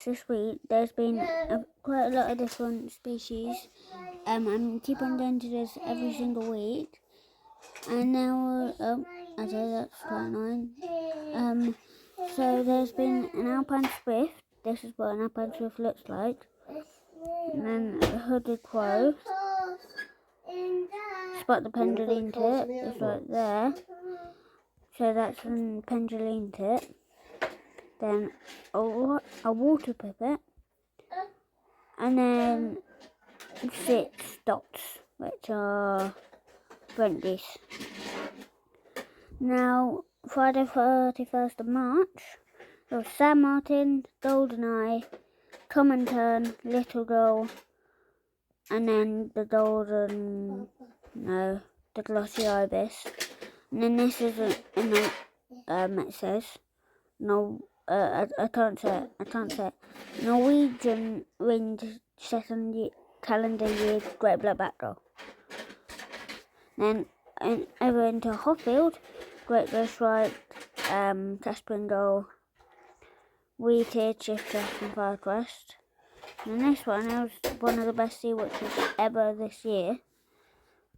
This week there's been quite a lot of different species. I keep on going to this every single week, and now I say that's quite annoying. So there's been an Alpine Swift. This is what an Alpine Swift looks like, and then a hooded crow. Spot the pendulum tit is right there. So that's a pendulum tit. Then a water pipit, and then 6 dots, which are Brent geese. Now, Friday 31st of March, there was San Martin, Goldeneye, Tom and Tern, Little Girl, and then the glossy ibis. And then this is it says, no, I can't say it. Norwegian wind set on the calendar year great black backdoor. Then over into Hotfield, great grey striped, Caspringle, wheated, shifter and fire crest. And this one is one of the best sea witches ever this year.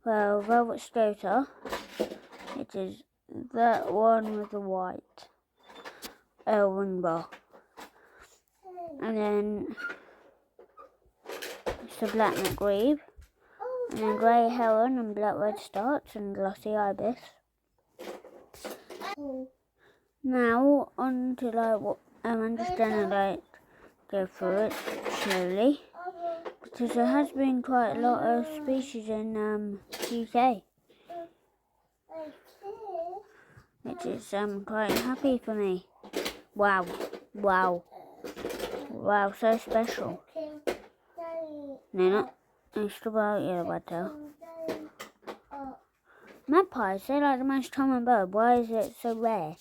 Well, Velvet Scoter, it is that one with the white wing bar. And then it's the black McGreeve, and then grey heron and black red starts and glossy ibis. Now on to what I'm just gonna go through it slowly, because there has been quite a lot of species in UK, which is quite happy for me. Wow, so special. No, not it's about yellowbud. Magpies, they're like the most common bird. Why is it so rare?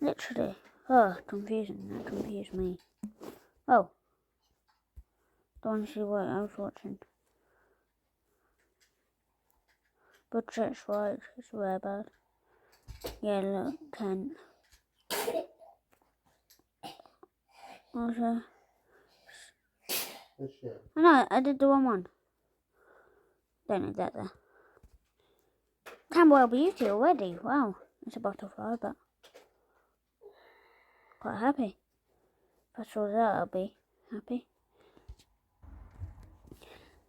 Literally. Oh, confusing. That confused me. Oh. Don't want to see what I was watching. Butcher's right. It's a rare bird. Yeah, look, Kent. Also. Oh no, I did the wrong one. Don't need that there. Camberwell Beauty already. Wow. It's a butterfly, but quite happy. If I saw that, I'll be happy.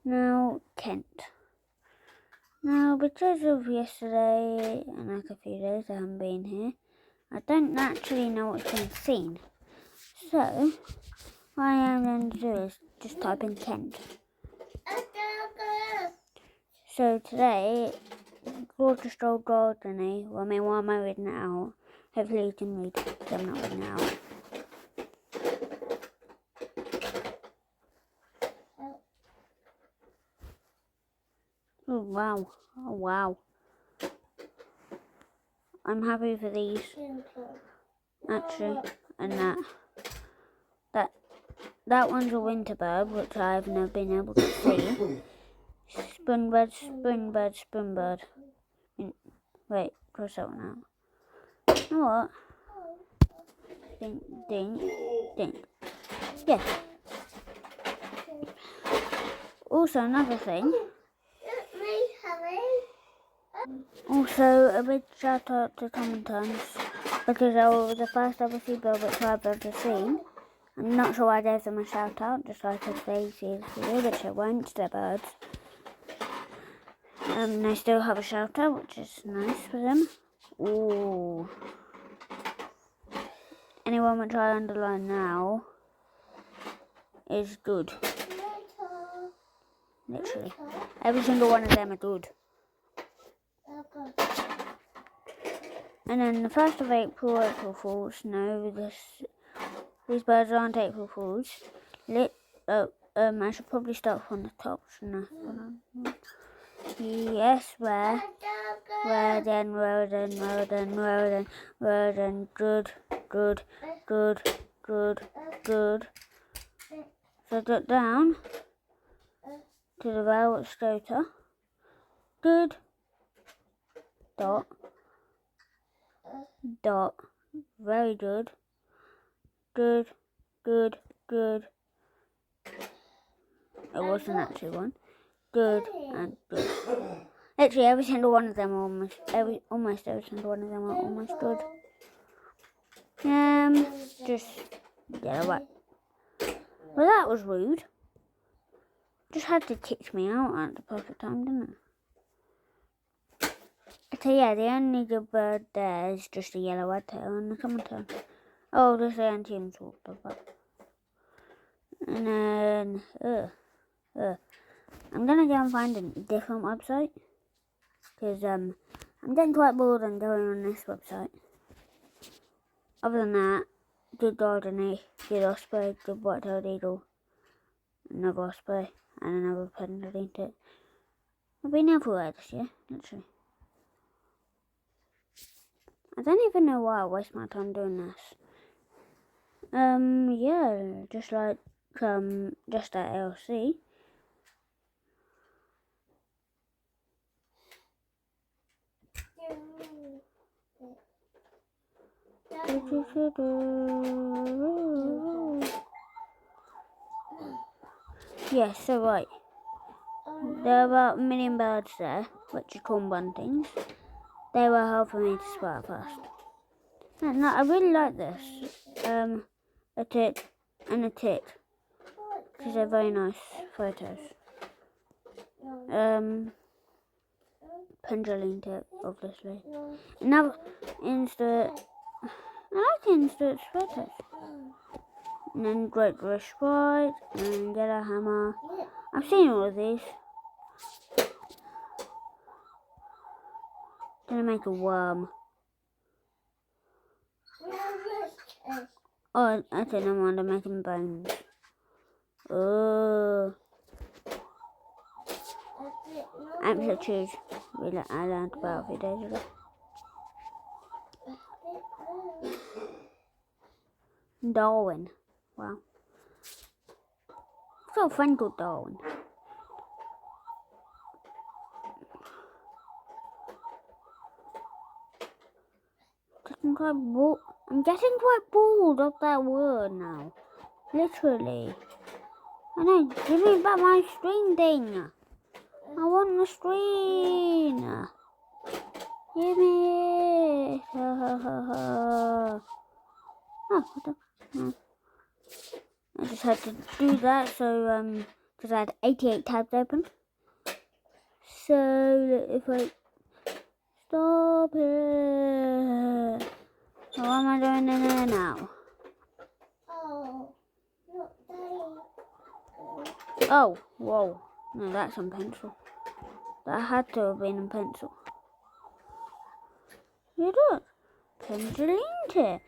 Now, Kent. Now, because of yesterday and like a few days I haven't been here, I don't actually know what's been seen. So, what I am going to do is just type in Kent. So today, Georgia Stroll Gardeny. Well, I mean, why am I reading it out? Hopefully you can read it, because I'm not reading it out. Oh wow. I'm happy for these, actually, and that one's a winter bird, which I've never been able to see. Springbird. Wait, cross that one out. You know what? Ding. Yeah. Also, another thing. Also, a big shout out to Tom and Tons, because they were the first ever seabird which I've ever seen. I'm not sure why I gave them a shout out, just like if they see this video, which I won't, they're birds. They still have a shout out, which is nice for them. Ooh. Anyone which I underline now is good. Literally. Every single one of them are good. And then the 1st of April Fools. No, these birds aren't April Fools. I should probably start from the top, shouldn't I? Yes, where then, good. So dot down to the Velvet Scoter. Good. Dot. Very good. good, good. It wasn't actually one. Good and good. Literally every single one of them are almost every single one of them are almost good. Just yellow white. Well, that was rude. Just had to kick me out at the perfect time, didn't it? So yeah, the only good bird there is just a yellow white-tail and the common tail. Oh, there's the Antium sword, and then I'm gonna go and find a different website because I'm getting quite bored and going on this website. Other than that, good gardener, good osprey, good white-tailed eagle, another osprey, and another pendulum tit. I've been everywhere this year, literally. I don't even know why I waste my time doing this. Yeah, just like, just at LC. Yes, so right. There are about a million birds there, which are corn buntings. They were helping me to spot first. No, I really like this. A tit and a tit. Because they're very nice photos. Pendulum tit, obviously. Another insert. I like insert photos. And then Great British White, and Yellow Hammer. I've seen all of these. Gonna make a worm. Oh, I don't know why I'm making bones. Oh. Amplitude. I learned about a few days ago. Darwin. Wow. I've got a friend called Darwin. I'm getting quite bored of that word now. Literally. I know, give me back my screen thing. I want the screen. Give me it. Oh, what the? I just had to do that, so, because I had 88 tabs open. So, if I stop it. So what am I doing in there now? Oh, whoa. No, that's on pencil. That had to have been in pencil. You look. Pencil into it.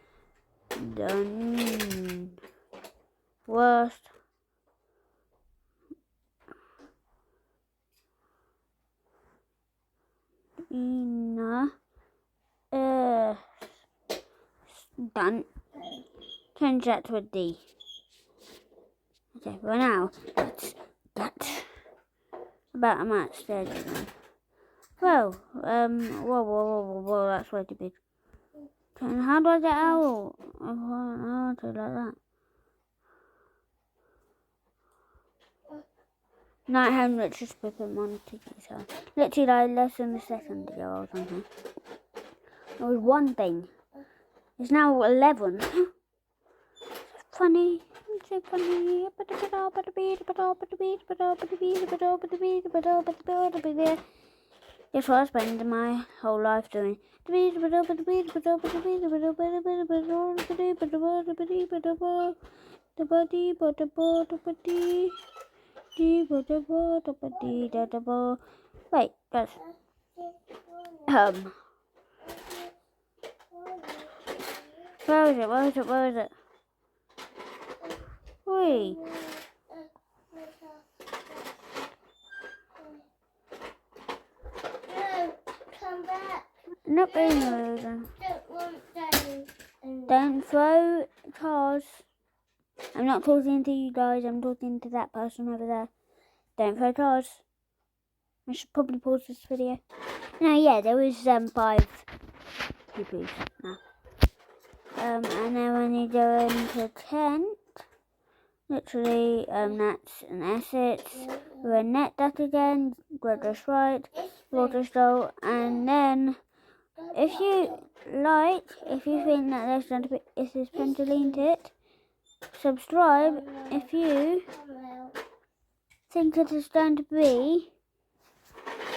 Done. Worst. Done. Change that to a D. Okay, for now, that's about a match stage again. Well, whoa, that's way too big. And how do I get out? How do I like that? Nighthand Richard's Pippin on Tiki's house. Literally like less than a second ago or something. It was one thing. It's now 11. Funny. It's so funny. Guess what I spend my whole life doing? Wait, guys. Where is it? Wait. Come back. Not being Don't throw cars. I'm not talking to you guys, I'm talking to that person over there. Don't throw cars. I should probably pause this video. No, yeah, there was 5 poo-poos now. And then when you go into tent, literally, that's an asset. Renette that again, Grudge right, Water Stole, and then if you think that there's going to be, if there's Penteline Tit, subscribe if you think it is going to be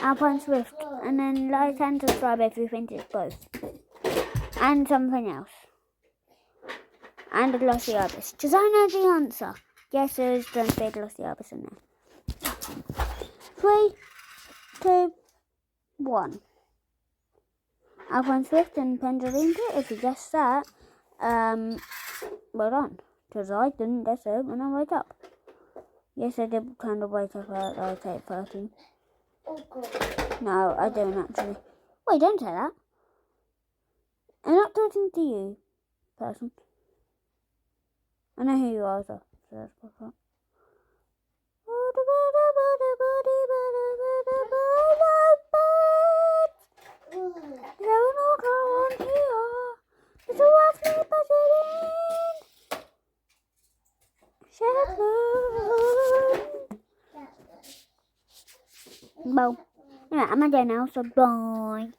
Alpine Swift, and then like and subscribe if you think it's both, and something else, and a Glossy Ibis, because I know the answer. Yes, there's going to be a Glossy Ibis in there. 3, 2, 1. Alpine Swift and Penteline Tit. If you guessed that, well done, because I didn't guess it when I woke up. Yes, I did kind of wake up at like 8:13. No, I don't actually. Wait, don't say that. I'm not talking to you, person. I know who you are, so that's what's up. Well, anyway, I'm going to go now, so bye.